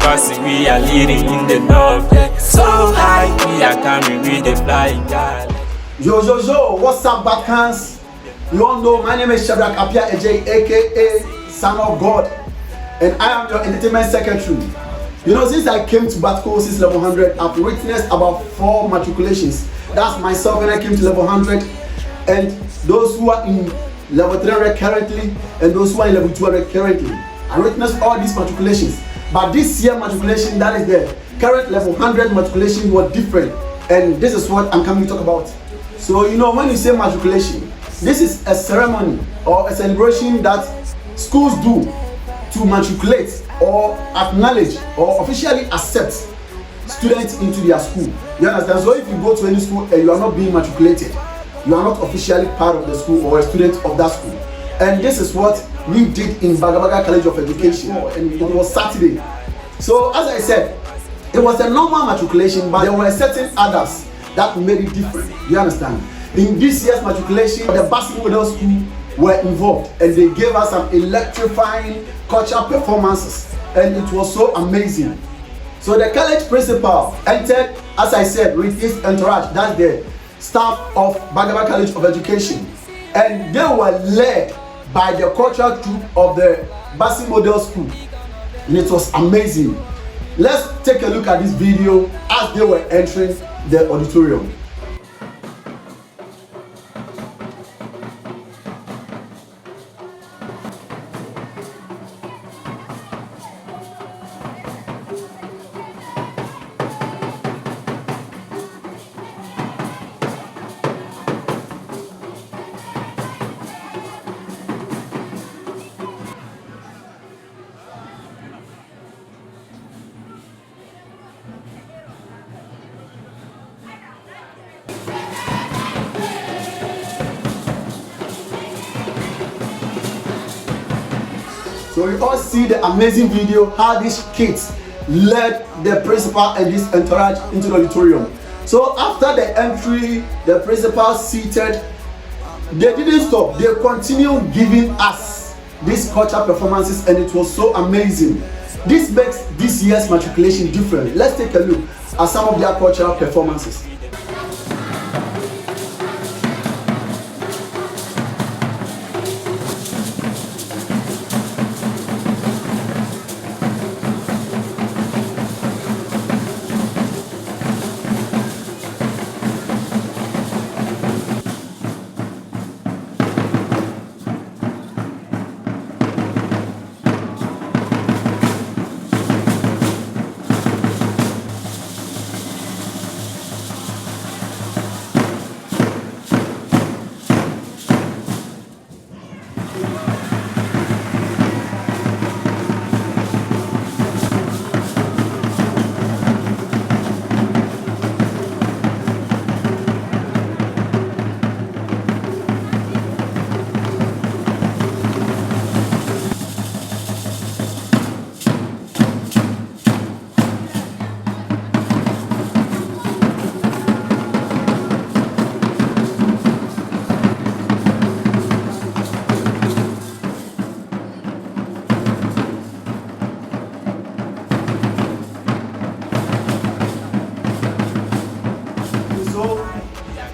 passing, we are leading in the north. So high, we are coming with the flying guy. Yo, what's up, Bacans? You all know my name is Shadrach Apia AJ, aka Son of God, and I am your entertainment secretary. You know, since I came to Matriculation level 100, I've witnessed about 4 matriculations. That's myself when I came to level 100, and those who are in level 300 currently, and those who are in level 200 currently. I witnessed all these matriculations. But this year matriculation, that is the current level 100 matriculation, was different. And this is what I'm coming to talk about. So, you know, when you say matriculation, this is a ceremony or a celebration that schools do to matriculate or acknowledge or officially accept students into their school. You understand? So if you go to any school and you are not being matriculated, you are not officially part of the school or a student of that school. And this is what we did in Bagabaga College of Education, and it was Saturday. So as I said, it was a normal matriculation, but there were certain others that made it different. You understand? In this year's matriculation, the basketball middle school were involved, and they gave us some electrifying cultural performances, and it was so amazing. So the college principal entered, as I said, with his entourage, that's the staff of Bagabaga College of Education, and they were led by the cultural troupe of the Basi Model School, and it was amazing. Let's take a look at this video as they were entering the auditorium. So we all see the amazing video how these kids led the principal and his entourage into the auditorium. So after the entry, the principal seated, they didn't stop. They continued giving us these cultural performances, and it was so amazing. This makes this year's matriculation different. Let's take a look at some of their cultural performances.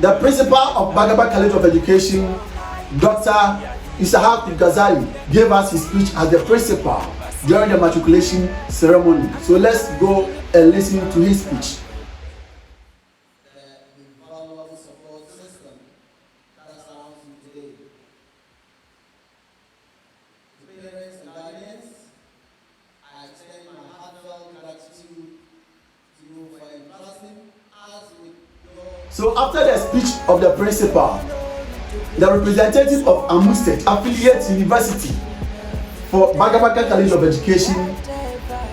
The principal of Bagabaga College of Education, Dr. Isahak Ghazali, gave us his speech as the principal during the matriculation ceremony. So let's go and listen to his speech. So after the speech of the principal, the representative of Amu State Affiliate University for Bagabaga College of Education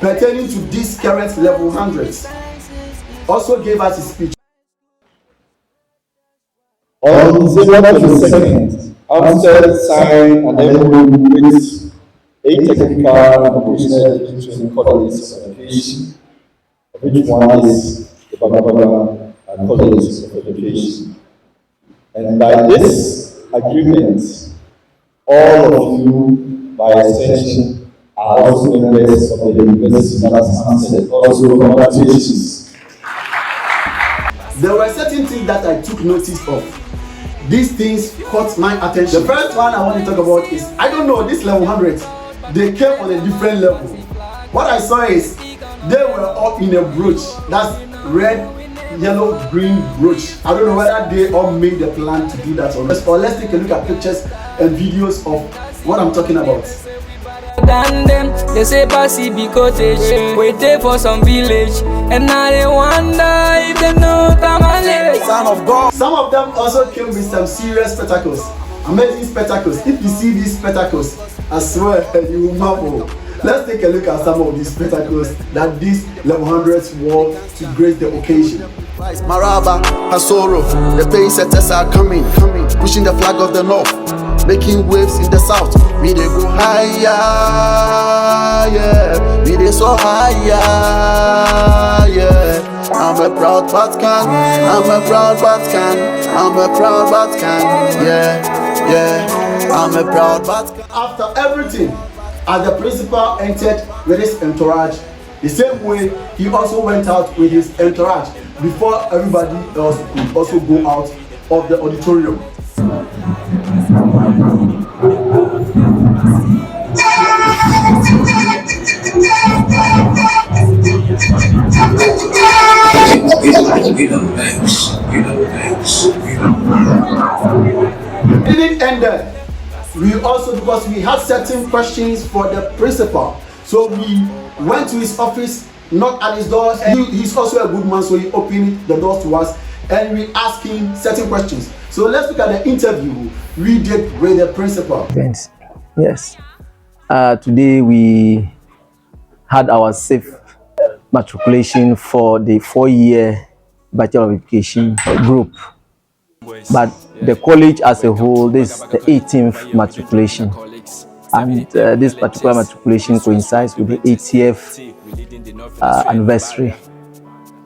pertaining to this current level 100s also gave us his speech. On December 22nd, AUDITORIUM signed an MOU with 8 technical and vocational education colleges of education, of which one is the Bagabaga College of Education. And by this agreement, all of you, by extension, are also members of the university that has answered. Also, congratulations. There were certain things that I took notice of. These things caught my attention. The first one I want to talk about is, I don't know, this level 100, they came on a different level. What I saw is, they were all in a brooch. That's red, yellow, green brooch. I don't know whether they all made the plan to do that or not. Or let's take a look at pictures and videos of what I'm talking about. Than them, they say passy be cottage. Waiting for some village, and now they wonder if they know Tamale. Son of God. Some of them also came with some serious spectacles, amazing spectacles. If you see these spectacles, I swear you will marvel. Let's take a look at some of these spectacles that these level 100s wore to grace the occasion. Maraba, Hasoro, the pace setters are coming, pushing the flag of the north, making waves in the south. We they go higher, yeah. We they so higher, yeah. I'm a proud Batcan, I'm a proud Batcan, I'm a proud Batcan, yeah, yeah. I'm a proud Batcan. After everything, as the principal entered with his entourage, the same way he also went out with his entourage before everybody else could also go out of the auditorium. It didn't end there. We also, because we had certain questions for the principal, so we went to his office, knocked at his doors, and he's also a good man, so he opened the doors to us and we asked him certain questions. So let's look at the interview we did with the principal. Friends, yes. Today we had our safe matriculation for the 4-year Bachelor of Education group. But the college as a whole, this is the 18th matriculation. And this particular matriculation coincides with the 80th anniversary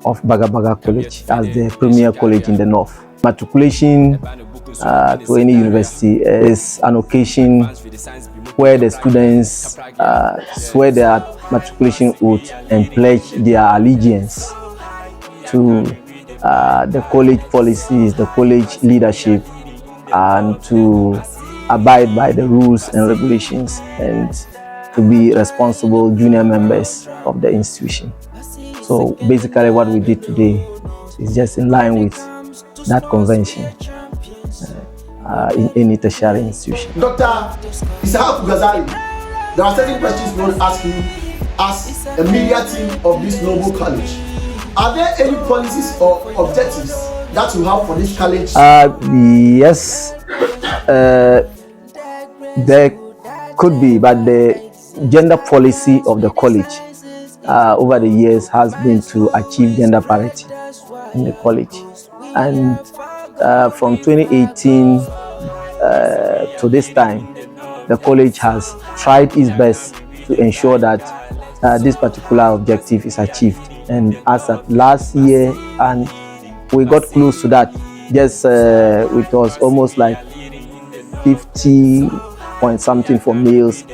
of Bagabaga College as the premier college in the north. Matriculation to any university is an occasion where the students swear their matriculation oath and pledge their allegiance to the college policies, the college leadership, and to abide by the rules and regulations and to be responsible junior members of the institution. So basically what we did today is just in line with that convention in any tertiary institution. Dr. Isaac Ghazali, there are certain questions we want to ask you as a media team of this noble college. Are there any policies or objectives that you have for this college? Yes, there could be, but the gender policy of the college over the years has been to achieve gender parity in the college. And from 2018 to this time, the college has tried its best to ensure that this particular objective is achieved. And as of last year, and we got close to that, just it was almost like 50 point something for males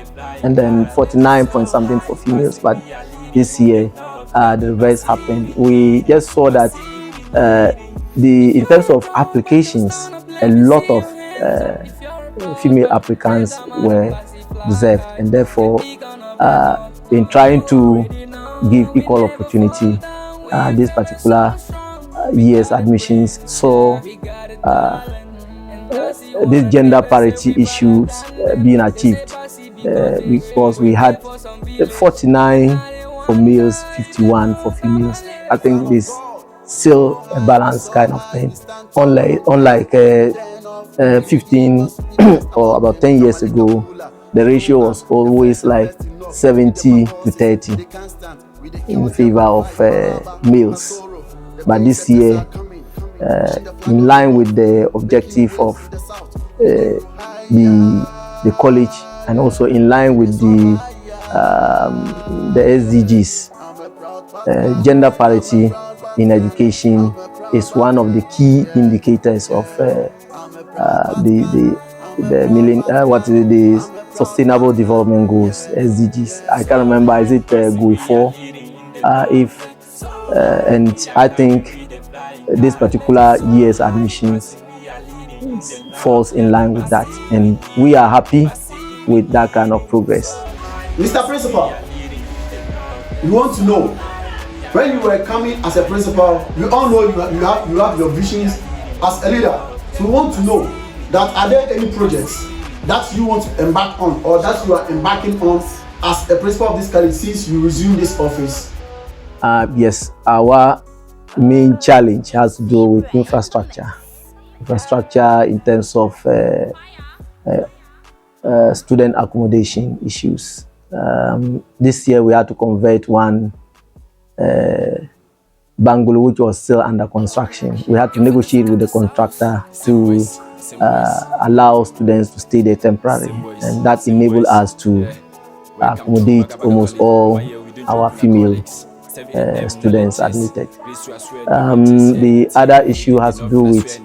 and then 49 point something for females. But this year, the reverse happened. We just saw that in terms of applications, a lot of female applicants were deserved, and therefore, in trying to give equal opportunity, this particular year's admissions saw this gender parity issues being achieved because we had 49 for males, 51 for females. I think this still a balanced kind of thing. Unlike 15 or about 10 years ago, the ratio was always like 70 to 30 in favor of males. But this year, in line with the objective of the college and also in line with the SDGs, gender parity in education is one of the key indicators of the Sustainable Development Goals, SDGs. I can't remember, is it goal 4? And I think this particular year's admissions falls in line with that, and we are happy with that kind of progress. Mr. Principal, we want to know, when you were coming as a principal, we all know you have your visions as a leader. So we want to know that are there any projects that you want to embark on, or that you are embarking on as a principal of this college since you resumed this office? Yes, our main challenge has to do with infrastructure in terms of student accommodation issues. This year we had to convert one bungalow which was still under construction. We had to negotiate with the contractor to allow students to stay there temporarily, and that enabled us to accommodate almost all our female students admitted. The other issue has to do with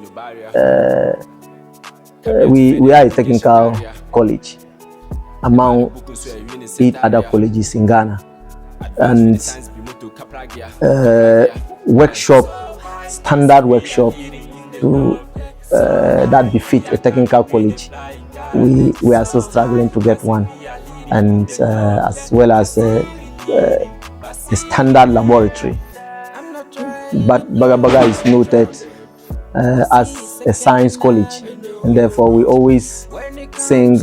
we are a technical college among 8 other colleges in Ghana, and standard workshop to that befit a technical college, we are still struggling to get one, and as well as a standard laboratory. But Bagabaga is noted as a science college, and therefore we always sing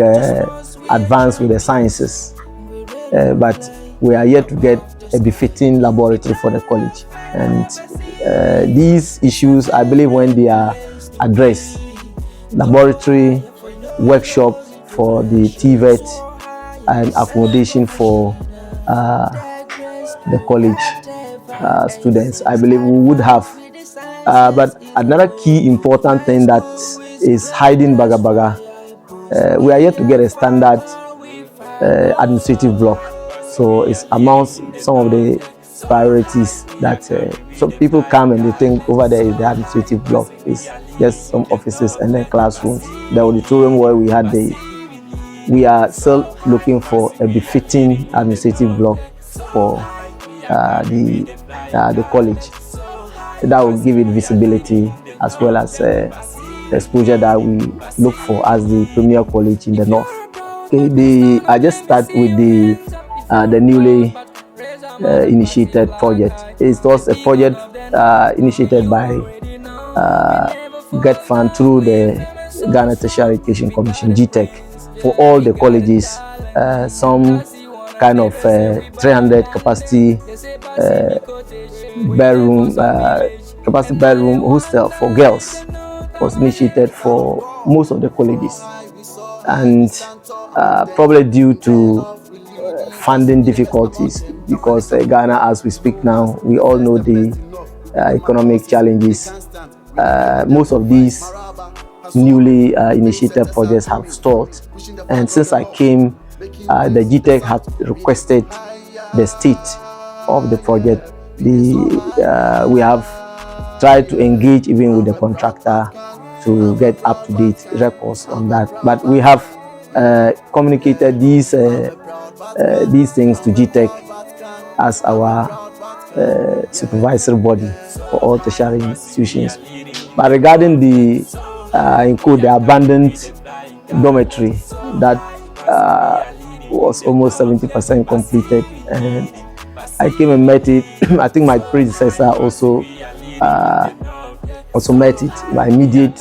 advance with the sciences, but we are yet to get a befitting laboratory for the college. And these issues, I believe, when they are addressed, laboratory, workshop for the TVET, and accommodation for the college students, I believe we would have. But another key important thing that is hiding Bagabaga, we are yet to get a standard administrative block. So it's amongst some of the priorities that some people come and they think over there is the administrative block. It's just some offices and then classrooms. The auditorium where we had we are still looking for a befitting administrative block for the college. That will give it visibility as well as the exposure that we look for as the premier college in the north. Okay, I just start with the newly initiated project. It was a project initiated by Get Fund through the Ghana Tertiary Education Commission, GTEC, for all the colleges. Some kind of 300 capacity bedroom hostel for girls was initiated for most of the colleges, and probably due to funding difficulties, because Ghana, as we speak now, we all know the economic challenges. Most of these newly initiated projects have stalled, and since I came, the GTEC had requested the state of the project. We have tried to engage even with the contractor to get up-to-date records on that, but we have communicated these things to GTEC as our supervisory body for all tertiary institutions. But regarding the abandoned dormitory that was almost 70% completed, and I came and met it. I think my predecessor also met it, my immediate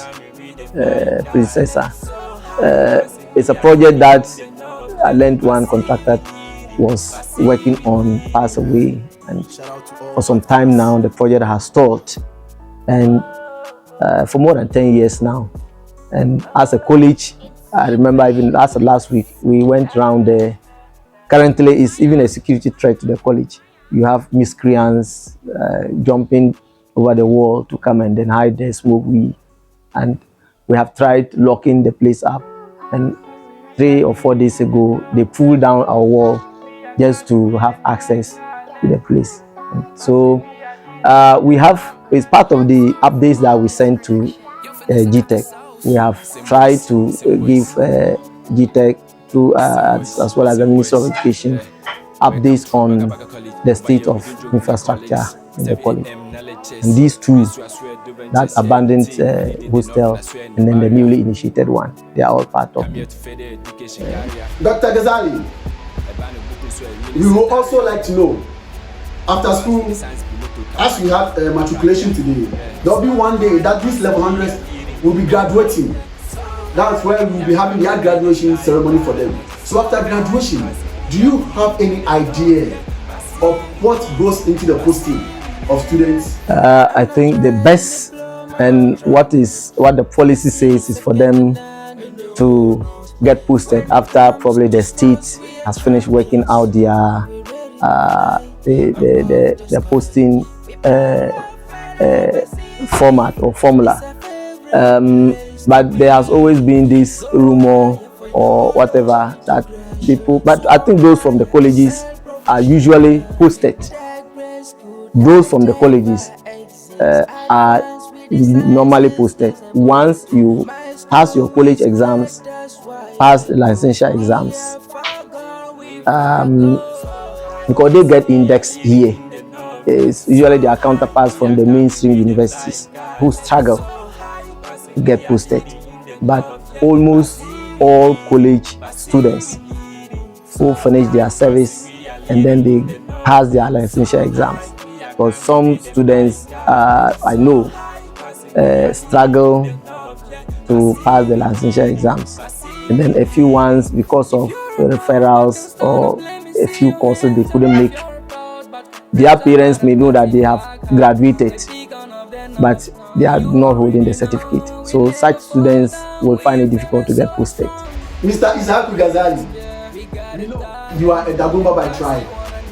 predecessor. It's a project that I learned one contractor was working on passed away, and for some time now the project has stalled, and for more than 10 years now. And as a college, I remember even as of last week we went around there. Currently it's even a security threat to the college. You have miscreants jumping over the wall to come and then hide the smoke weed, and we have tried locking the place up, and 3 or 4 days ago they pulled down our wall just to have access to the place. And so we have, it's part of the updates that we sent to GTEC. We have tried to give GTEC through as well as the Ministry of Education, updates on the state of infrastructure in the college. And these two, that abandoned hostel and then the newly initiated one, they are all part of it. Dr. Ghazali, we would also like to know, after school, as we have matriculation today, there will be one day that these level 100s will be graduating. That's where we will be having their graduation ceremony for them. So after graduation, do you have any idea of what goes into the posting of students? I think the best and what the policy says is for them to get posted after probably the state has finished working out their the posting format or formula. But there has always been this rumor or whatever that people, but I think those from the colleges are usually posted. Those from the colleges are normally posted. Once you pass your college exams, pass the licensure exams, because they get indexed here. It's usually their counterparts from the mainstream universities who struggle to get posted. But almost all college students who finish their service and then they pass their licensure exams. Because some students, I know, struggle to pass the licensure exams. And then a few ones, because of referrals or a few courses they couldn't make, their parents may know that they have graduated, but they are not holding the certificate. So such students will find it difficult to get posted. Mr. Isaku Ghazali, we know you are a Dagomba by tribe,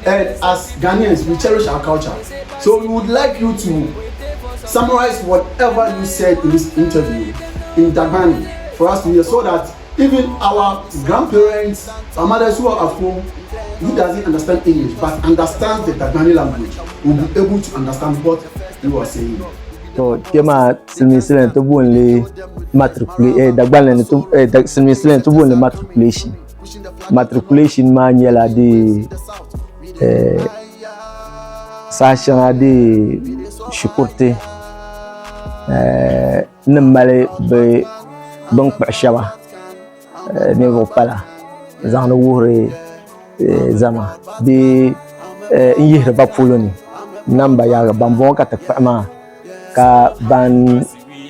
and as Ghanaians, we cherish our culture. So we would like you to summarize whatever you said in this interview in Dagbani for us to hear, so that even our grandparents, our mothers who are at home, who doesn't understand English but understands the Dagbani language, will be able to understand what you are saying. So, kema silmisile to bunle matriculate Dagbani to silmisile to bunle matriculation. Matriculation manyela de sashana de shukurte nemale be bank pashawa ne pala zanu wure zama bi yihre ba fuloni namba ya bambon ka takfama ka ban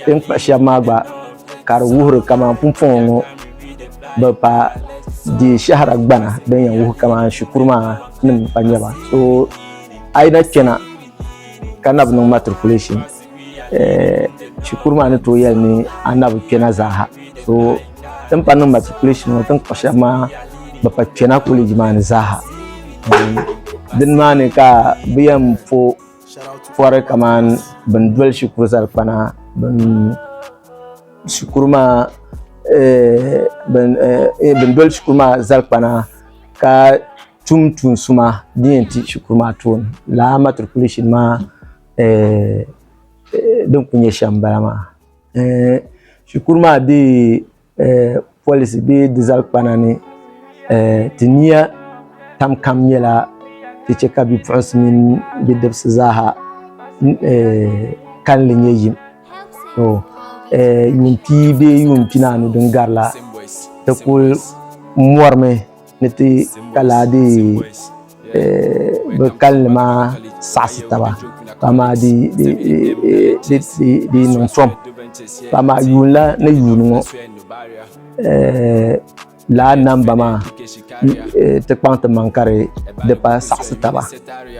bank pashawa ba kar wure kama pumfongo ba pa di shahara gbana dan yan wuh kama shukurma nim panyaba. So aida kena kanab no matriculation shukurma ne to yel ni anab kena zaha. So tan pan matriculation tan pashama ba pa kena college man zaha din mane ka biyam fo fore kaman ban dwel shukur zar pana ban shukurma ben dol shukurma zalpana ka tum suma dienti shukurma ton la matriculation ma donc kunye shambala ma shukurma di policy bi di zalpana ni tinia tam kamyela ti cheka bi prosmin bi debs zaha kan linye yim so yumpi be yumpi nanu don garla te ko morme neti kala di be kalma sasitaba pama di non som pama yula na yunu la namba ma te kwanta mankare de pa sasitaba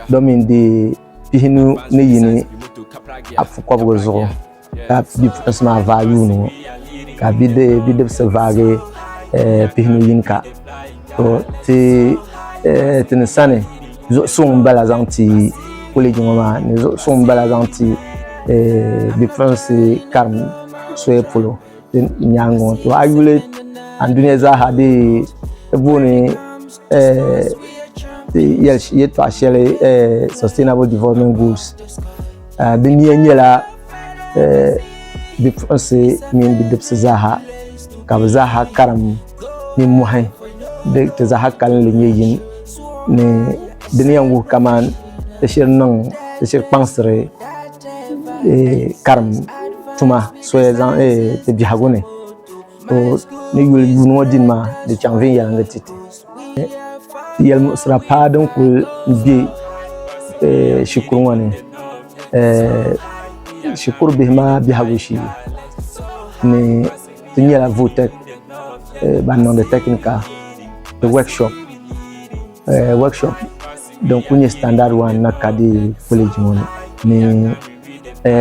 domin di pihinu ne yini afu ko bozo ka bi asma value no ka bi de se vage pihnu yinka to ti tinsane zo son bala zanti college mama ne zo son bala zanti bi france karm so e polo nyango to agule andune za hade bone yet to share sustainable development goals de nyela bi France min bi debs zaha ka zaha karam ni muhay de te zahakal le yin ne diniyan wu kaman te shir nang te shir pansre karm tuma soyezan te bihagone to ni yul yunwa dinma de chanvin ya ngatiti yel musra padon ko bi shukuru wane shukuru bihma bihagushi ni tinyala votek banon de technical the workshop donc kunye standard one na kadi college mon ni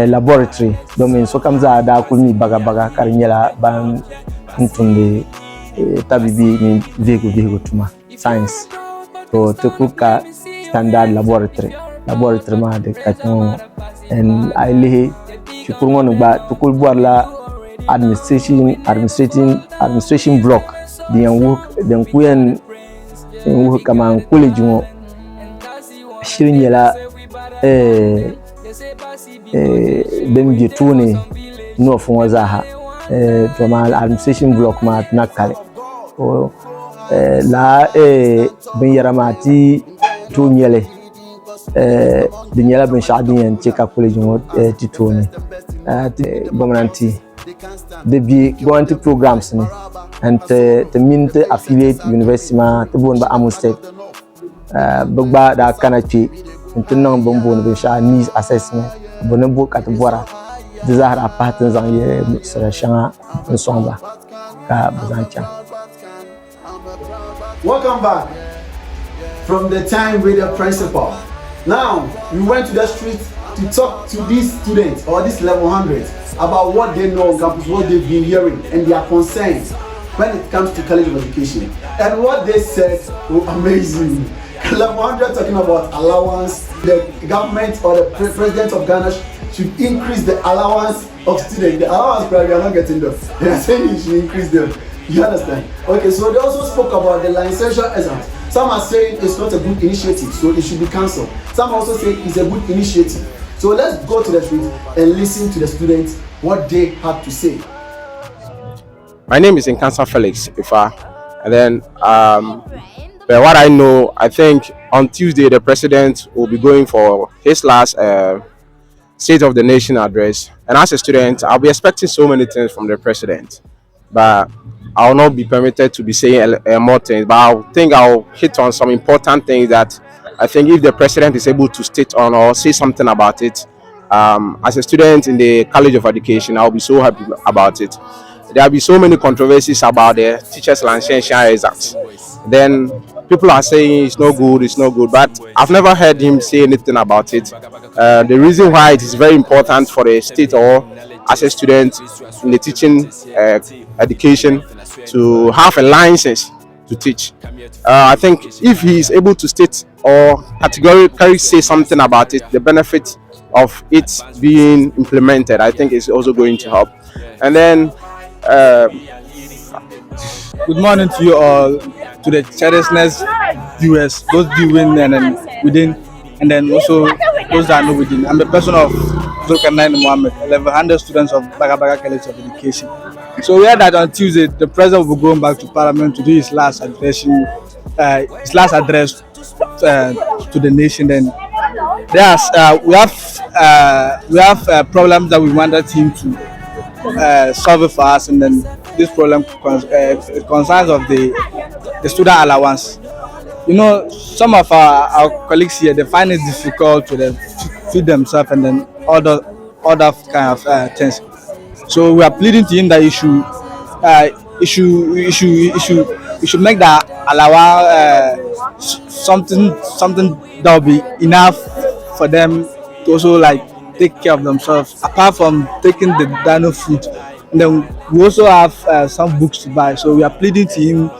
laboratory donc min so kamza da kulmi Bagabaga kar nyala ban ntunde tabibi ni vego tuma science to kuka standard laboratory ma de katon and aile shukuru ngono ba tukul la administration block diyan work dan kuyen work kama college mo shirin yala dem jetune no fun wazaha to ma administration block ma nakale o la bin yaramati to nyele bin yala bin shadin cheka college mo titone gomananti debi going programs ni and the mint affiliate university ma to bon ba amustek bagba da kanachi intunan bombon be sha needs assessment bonan bo kat bora de zahara patin zan ye sera shanga nsomba ka bazancha. Welcome back from the time with the principal. Now we went to the street to talk to these students or these level 100s about what they know on campus, what they've been hearing, and their concerns when it comes to college of education. And what they said was amazing. Level 100 talking about allowance. The government or the president of Ghana should increase the allowance of students. The allowance probably are not getting them. They are saying you should increase them. You understand? Okay, so they also spoke about the licensure exams. Some are saying it's not a good initiative, so it should be cancelled. Some also say it's a good initiative. So let's go to the street and listen to the students what they had to say. My name is Nkansa Felix Ifa, and then but what I know, I think on Tuesday the president will be going for his last State of the Nation address. And as a student, I'll be expecting so many things from the president, but I will not be permitted to be saying more things. But I think I'll hit on some important things that I think if the president is able to state on or say something about it, as a student in the College of Education, I'll be so happy about it. There will be so many controversies about the teachers' licensure exams. Then people are saying it's no good, but I've never heard him say anything about it. The reason why it is very important for the state or as a student in the teaching education to have a license to teach. I think if he is able to state or categorically say something about it, the benefit of it being implemented, I think is also going to help. And then Good morning to you all, to the childlessness viewers, those viewing and then within, and then also those that are not within. I'm a person of Zulkarnain Mohammed, 1100 students of Bagabaga College of Education. So we heard that on Tuesday, the president will be going back to Parliament to do his last address to the nation. Then we have problems that we wanted him to solve it for us, and then this problem concerns of the student allowance. You know, some of our colleagues here, they find it difficult to feed themselves and then other kind of things. So we are pleading to him that you should make that allowance something that will be enough for them to also like take care of themselves, apart from taking the dino food. And then we also have some books to buy. So we are pleading to him,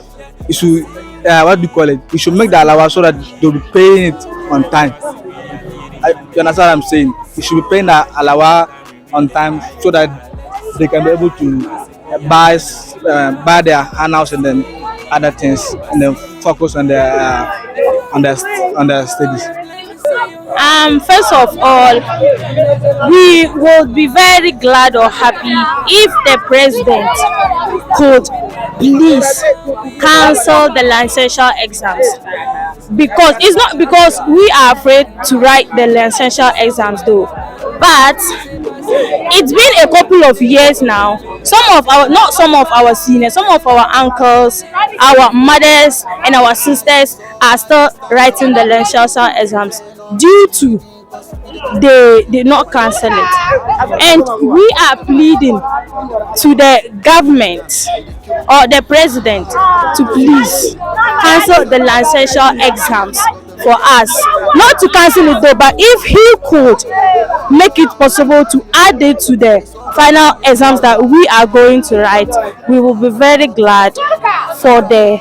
he should he should make the allowance so that they'll be paying it on time. You understand what I'm saying? He should be paying the allowance on time so that they can be able to buy their handouts and then other things, and then focus on their studies. First of all, we would be very glad or happy if the president could please cancel the licensure exams, because it's not because we are afraid to write the licensure exams though, but it's been a couple of years now. Not some of our seniors, some of our uncles, our mothers, and our sisters are still writing the licensure exams due to they did not cancel it. And we are pleading to the government or the president to please cancel the licensure exams for us. Not to cancel it though, but if he could make it possible to add it to the final exams that we are going to write, we will be very glad for the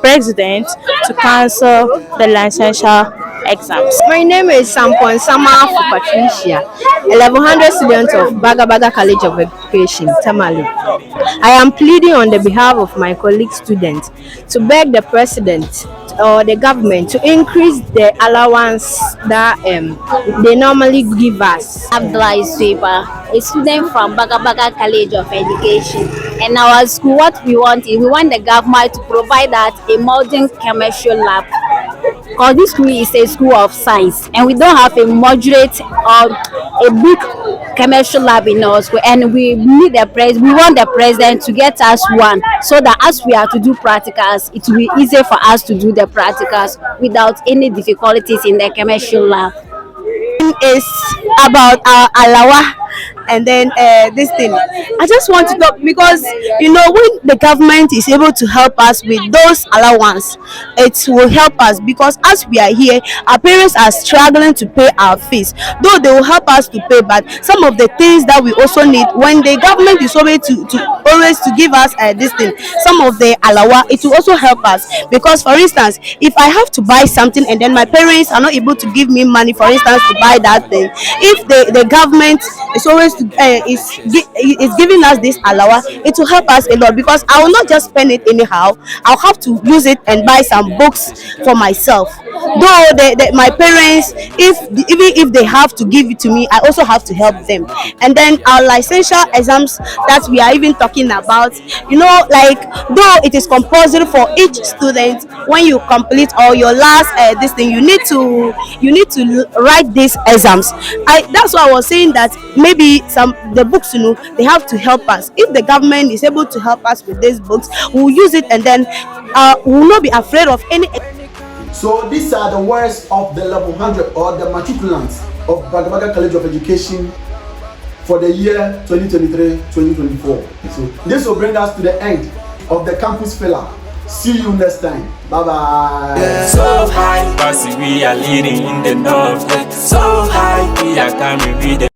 president to cancel the licensure exams. My name is Sampon Sama for Patricia, 1100 student of Bagabaga College of Education, Tamale. I am pleading on the behalf of my colleague students to beg the president or the government to increase the allowance that they normally give us. Abdullah Sweeper, a student from Bagabaga College of Education. And our school, what we want is we want the government to provide us a modern chemistry lab. Because this school is a school of science and we don't have a moderate or a big chemistry lab in our school, and we need we want the president to get us one, so that as we are to do practicals, it will be easier for us to do the practicals without any difficulties in the chemistry lab. Is about our alawa, and then this thing I just want to talk, because when the government is able to help us with those allowance, it will help us, because as we are here, our parents are struggling to pay our fees, though they will help us to pay, but some of the things that we also need, when the government is always to give us this thing, some of the alawa, it will also help us, because for instance, if I have to buy something and then my parents are not able to give me money, for instance, to buy that thing, if the government is always is giving us this alawa, it will help us a lot, because I will not just spend it anyhow. I'll have to use it and buy some books for myself, though my parents, even if they have to give it to me, I also have to help them. And then our licensure exams that we are even talking about, like, though it is compulsory for each student, when you complete all your last this thing, you need to write these exams. That's why I was saying that maybe the books, they have to help us. If the government is able to help us with these books, we'll use it, and then we will not be afraid of any. So these are the words of the level 100 or the matriculants of Bagabaga College of Education for the year 2023-2024. So this will bring us to the end of the campus filler. See you next time. Bye bye. So high, but we are leading in the north. So high, we are coming with the